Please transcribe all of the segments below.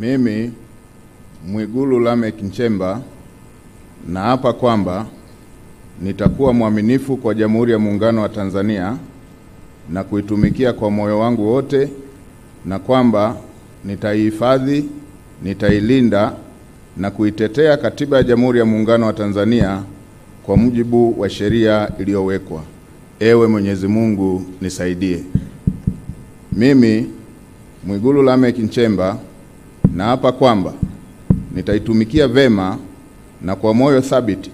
Mimi Mwigulu Lameck Nchemba naapa kwamba nitakuwa mwaminifu kwa Jamhuri ya Muungano wa Tanzania na kuitumikia kwa moyo wangu wote, na kwamba nitaihifadhi, nitailinda na kuitetea Katiba ya Jamhuri ya Muungano wa Tanzania kwa mujibu wa sheria iliyowekwa. Ewe Mwenyezi Mungu nisaidie. Mimi Mwigulu Lameck Nchemba naapa kwamba nitaitumikia vema na kwa moyo thabiti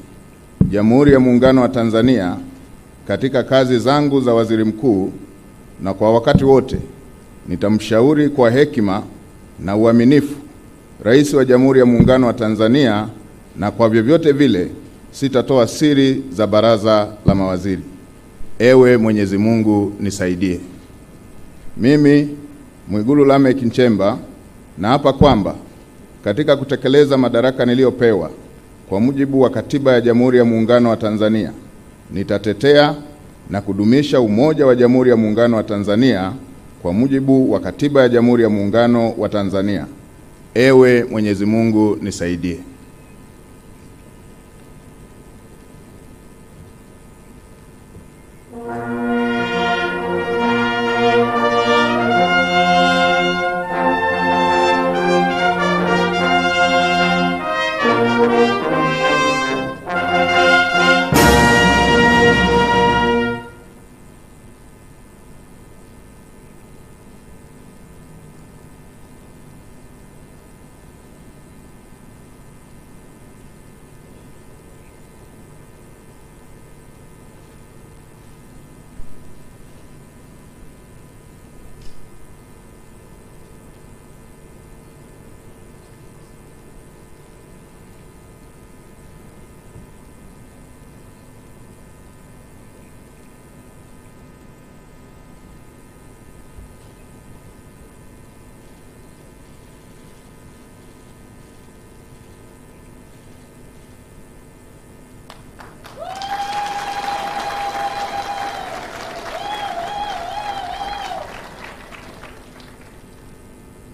Jamhuri ya Muungano wa Tanzania katika kazi zangu za waziri mkuu, na kwa wakati wote nitamshauri kwa hekima na uaminifu Rais wa Jamhuri ya Muungano wa Tanzania, na kwa vyovyote vile sitatoa siri za baraza la mawaziri. Ewe Mwenyezi Mungu nisaidie. Mimi Mwigulu Lameck Nchemba naapa kwamba katika kutekeleza madaraka niliyopewa kwa mujibu wa Katiba ya Jamhuri ya Muungano wa Tanzania, nitatetea na kudumisha umoja wa Jamhuri ya Muungano wa Tanzania kwa mujibu wa Katiba ya Jamhuri ya Muungano wa Tanzania. Ewe Mwenyezi Mungu nisaidie.